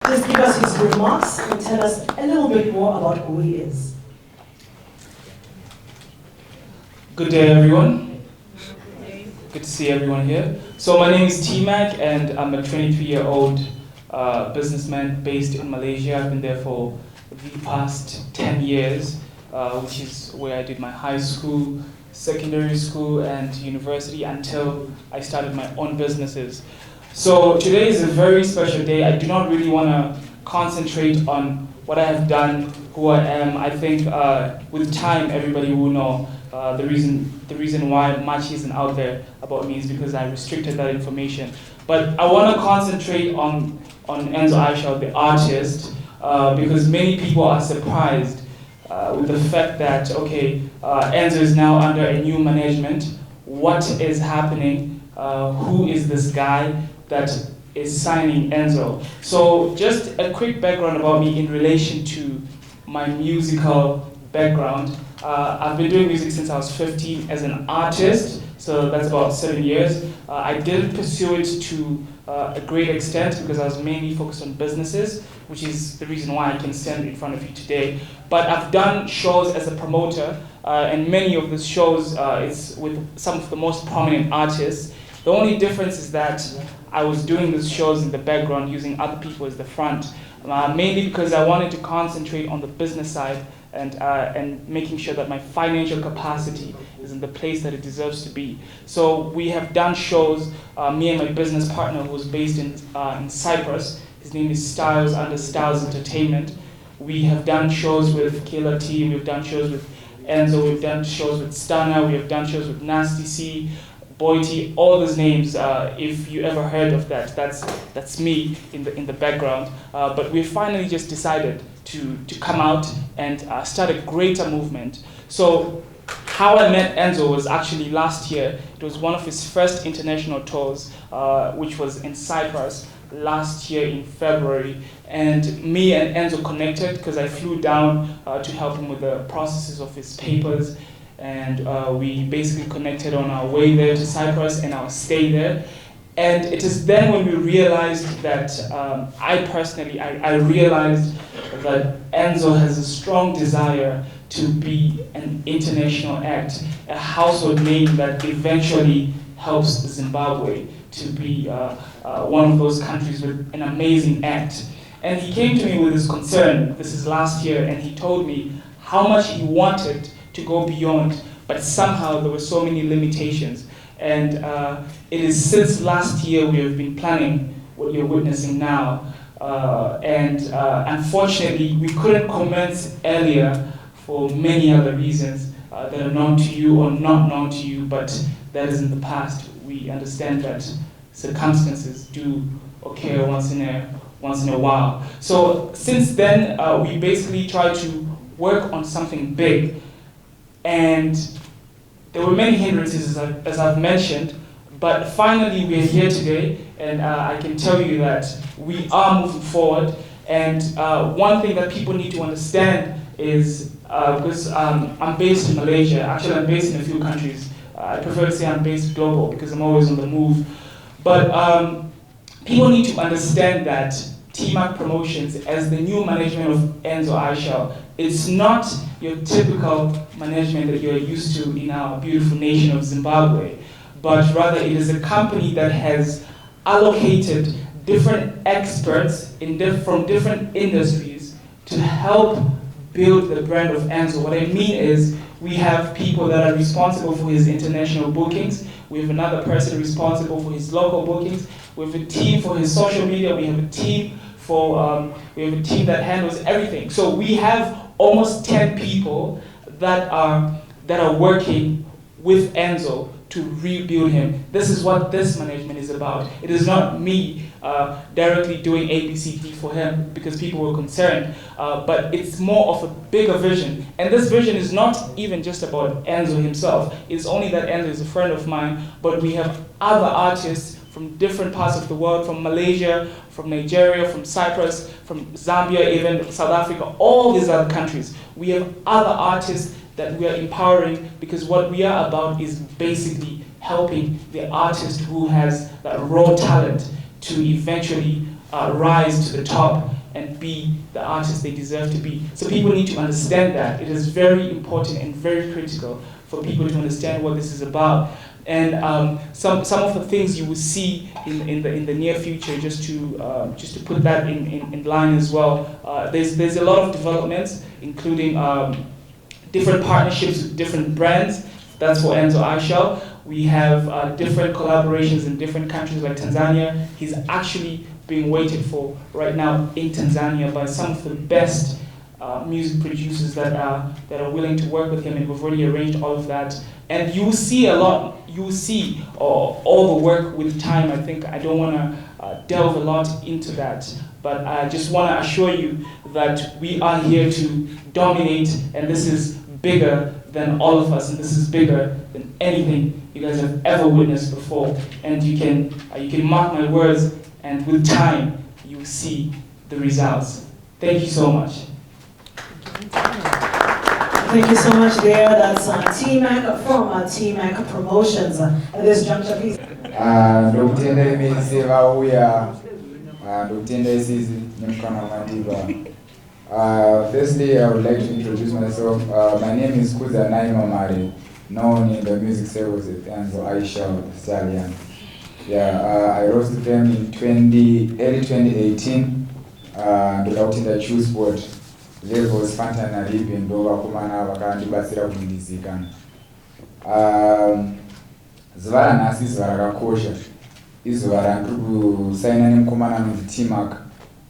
Just give us his remarks and tell us a little bit more about who he is. Good day, everyone. Good to see everyone here. So my name is Teemak, and I'm a 23-year-old businessman based in Malaysia. I've been there for the past 10 years, which is where I did my high school, secondary school, and university until I started my own businesses. So today is a very special day. I do not really want to concentrate on what I have done, who I am. I think with time, everybody will know. The reason why much isn't out there about me is because I restricted that information. But I want to concentrate on ENZO Ishall, the artist, because many people are surprised with the fact that, okay, ENZO is now under a new management. What is happening? Who is this guy that is signing ENZO? So just a quick background about me in relation to my musical background. I've been doing music since I was 15 as an artist, so that's about 7 years. I didn't pursue it to a great extent because I was mainly focused on businesses, which is the reason why I can stand in front of you today. But I've done shows as a promoter, and many of these shows it's with some of the most prominent artists. The only difference is that I was doing these shows in the background using other people as the front, mainly because I wanted to concentrate on the business side and making sure that my financial capacity is in the place that it deserves to be. So we have done shows, me and my business partner who's based in Cyprus, his name is Styles under Styles Entertainment. We have done shows with Killer T, we've done shows with ENZO, we've done shows with Stunner, we have done shows with Nasty C, Boity, all those names. If you ever heard of that, that's me in the background. But we finally just decided to come out and start a greater movement. So how I met ENZO was actually last year. It was one of his first international tours, which was in Cyprus last year in February. And me and ENZO connected because I flew down to help him with the processes of his papers. And we basically connected on our way there to Cyprus and our stay there. And it is then when we realized that, I realized that ENZO has a strong desire to be an international act, a household name that eventually helps Zimbabwe to be one of those countries with an amazing act. And he came to me with his concern, this is last year, and he told me how much he wanted to go beyond, but somehow there were so many limitations. And it is since last year we have been planning what you're witnessing now. Unfortunately, we couldn't commence earlier for many other reasons that are known to you or not known to you, but that is in the past. We understand that circumstances do occur once in a while. So since then, we basically tried to work on something big. And there were many hindrances, as I've mentioned, but finally we are here today, and I can tell you that we are moving forward. And one thing that people need to understand is, because I'm based in Malaysia, actually I'm based in a few countries. I prefer to say I'm based global because I'm always on the move. But people need to understand that Teemak Promotions, as the new management of ENZO Ishall, it's not your typical management that you're used to in our beautiful nation of Zimbabwe, but rather it is a company that has allocated different experts from different industries to help build the brand of ENZO. What I mean is we have people that are responsible for his international bookings, we have another person responsible for his local bookings, we have a team for his social media, we have a team that handles everything. So we have almost 10 people that are working with ENZO to rebuild him. This is what this management is about. It is not me directly doing A, B, C, D for him because people were concerned, but it's more of a bigger vision. And this vision is not even just about ENZO himself. It's only that ENZO is a friend of mine, but we have other artists from different parts of the world, from Malaysia, from Nigeria, from Cyprus, from Zambia, even South Africa, all these other countries. We have other artists that we are empowering because what we are about is basically helping the artist who has that raw talent to eventually rise to the top and be the artists they deserve to be. So people need to understand that. It is very important and very critical for people to understand what this is about. And some of the things you will see in the near future, just to put that in line as well. There's a lot of developments, including different partnerships with different brands. That's for ENZO Ishall. We have different collaborations in different countries like Tanzania. He's actually being waited for right now in Tanzania by some of the best music producers that are willing to work with him, and we've already arranged all of that. And you will see a lot. You will see all the work with time. I think I don't want to delve a lot into that, but I just want to assure you that we are here to dominate, and this is bigger than all of us, and this is bigger than anything you guys have ever witnessed before. And you can mark my words, and with time you will see the results. Thank you so much. Thank you so much there. That's Teemak from Teemak Promotions. At this juncture, please. Ndokutenda imese vauya ndokutenda isizi nemukana mandiva. Firstly, I would like to introduce myself. My name is Kuza Naimamari, known in the music circles as ENZO Ishall Stallion. Yeah, I rose to fame in early 2018. Ndokutenda True Sport. Levels Fanta na Ripi ndo vakomana vakandibatsira kundizikana. Zuva ranhasi zuva rakakosha. Izuva randiri kusaina nemukomana anonzi Teemak,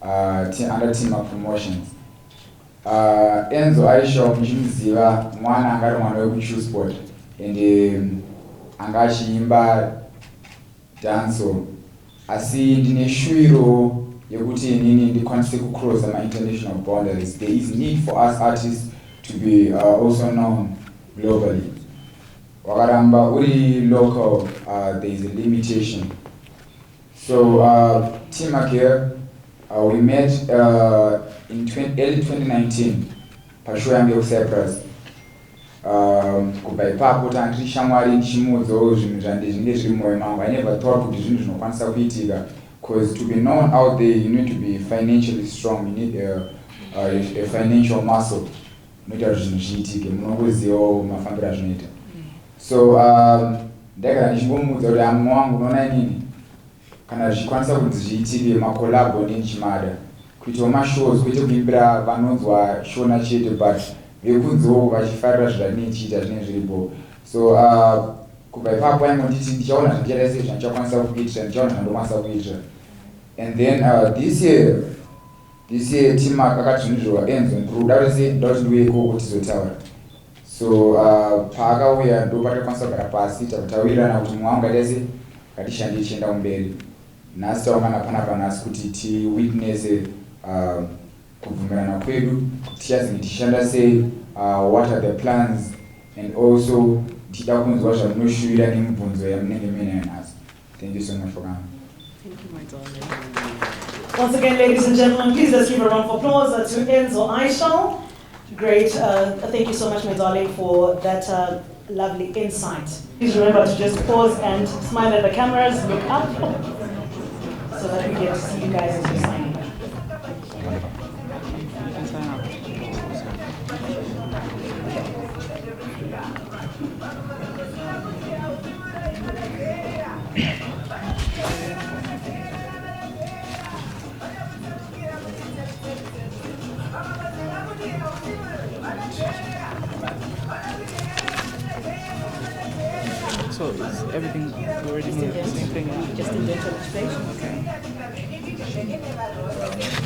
under Teemak Promotions. ENZO Ishall muchimuziva mwana anga ari mwana wekuTrue Sport ende anga achiimba danso, asi ndine shwiro yekuti inini ndikwanise kucross my international boundaries. There is need for us artists to be also known globally. Wakaramba uri local, there is a limitation. So Teemak here, we met in early 2019 pashow yangu kuCyprus. Kubva ipapo tandiri shamwari ndichimuudzawo zvinhu zvinenge zviri mumwoyo mangu. I never thought kuti zvinhu zvinokwanisa kuitika. Because to be known out there, you need to be financially strong. You need a financial muscle. So ndakana ndichimbomuudza kuti amwe wangu unoona nini kana zvikwanisa kuti zviitike makolabo nenchimada kuitawo mashows kwete kuimbira vanonzwa shona chete but vekunzewo vachifarira zvatinetiita zvinenge zviripo. So kubva ipapo aingonditi ndichaona zvandichaita sei zvandichakwanisa kuitira, ndichaona zvandokwanisa kuitira. And then this year Teemak akatunzvirwa ENZO ndoda kuti ndiweko kuti tizotaura. So paakauya ndo patakwanisa kugara pasi takataurirana kuti mumwe wangu ngatiise ngatishande tichienda kumberi. Nhasi taungana panapa nhasi kuti tiwitnesse kubvumirana kwedu kuti tichazi tichishanda sei, what are the plans, and also tichida kunzwa zvamunoshuvira nemibvunzo yamunenge muinayo nhasi. Thank you so much for coming. Thank you, my darling. Once again, ladies and gentlemen, please let's give a round of applause to ENZO Ishall. Great. Thank you so much, my darling, for that lovely insight. Please remember to just pause and smile at the cameras, look up, so that we get to see you guys as you sign in. So is everything already moved the same thing? Just in dental education. Okay.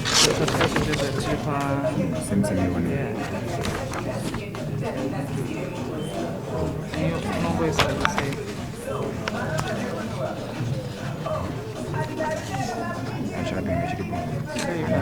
So the first is just a cheaper. Same one. Yeah. And you no way to say. Hey,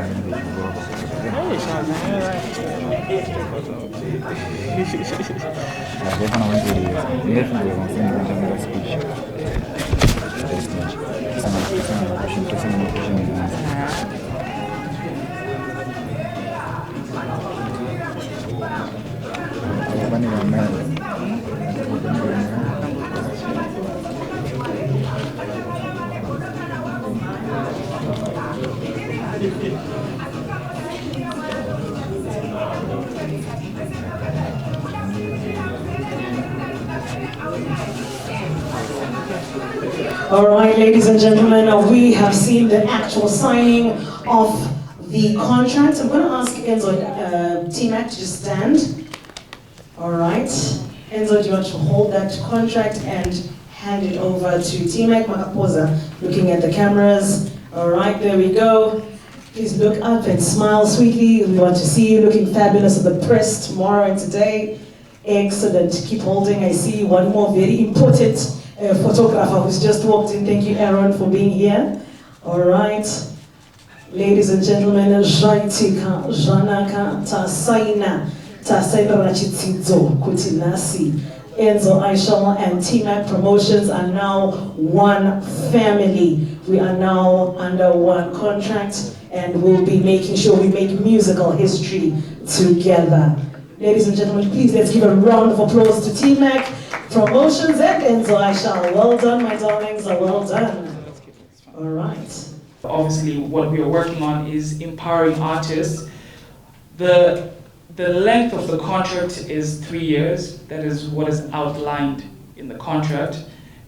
All right, ladies and gentlemen, we have seen the actual signing of the contract. I'm going to ask ENZO Teemak to just stand. All right. ENZO, do you want to hold that contract and hand it over to Teemak? Makapoza, looking at the cameras. All right, there we go. Please look up and smile sweetly. We want to see you looking fabulous at the press tomorrow and today. Excellent. Keep holding. I see one more very important photographer who's just walked in. Thank you, Aaron, for being here. All right. Ladies and gentlemen, Jaitika, Janaka, Tasaina, Rachitidzo, Kutinasi, ENZO, Ishall, and Teemak Promotions are now one family. We are now under one contract, and we'll be making sure we make musical history together. Ladies and gentlemen, please let's give a round of applause to Teemak Promotions and ENZO, Ishall. Well done, my darlings, well done. All right. Obviously, what we are working on is empowering artists. The length of the contract is 3 years. That is what is outlined in the contract.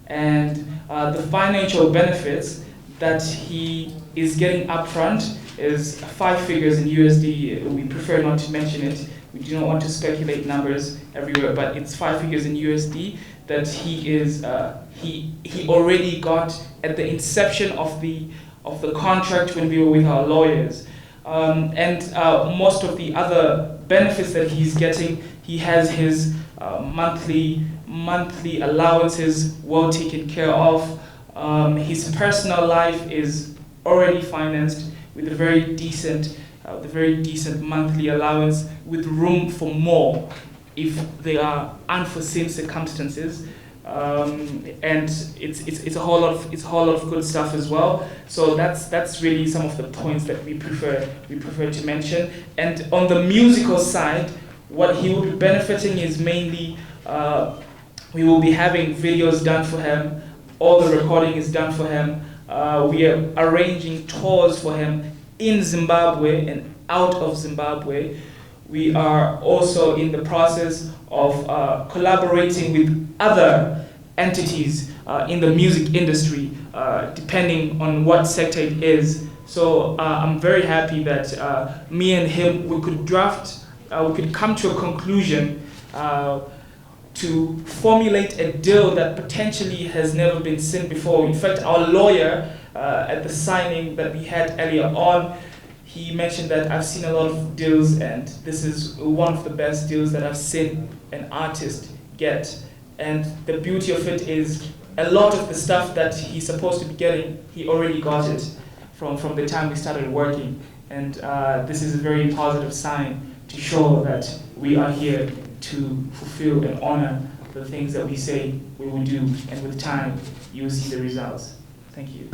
And the financial benefits that he is getting upfront is 5 figures in USD. We prefer not to mention it. We do not want to speculate numbers everywhere, but it's 5 figures in USD that he already got at the inception of the contract when we were with our lawyers. And most of the other benefits that he's getting, he has his monthly allowances well taken care of. His personal life is already financed with a very decent monthly allowance, with room for more if there are unforeseen circumstances. And it's a whole lot of good stuff as well. So that's really some of the points that we prefer to mention. And on the musical side, what he will be benefiting is mainly we will be having videos done for him. All the recording is done for him. We are arranging tours for him in Zimbabwe and out of Zimbabwe. We are also in the process of collaborating with other entities in the music industry, depending on what sector it is. So I'm very happy that me and him, we could come to a conclusion to formulate a deal that potentially has never been seen before. In fact, our lawyer at the signing that we had earlier on, he mentioned that I've seen a lot of deals, and this is one of the best deals that I've seen an artist get. And the beauty of it is a lot of the stuff that he's supposed to be getting, he already got it from the time we started working. And this is a very positive sign to show that we are here to fulfill and honor the things that we say we will do. And with time, you will see the results. Thank you.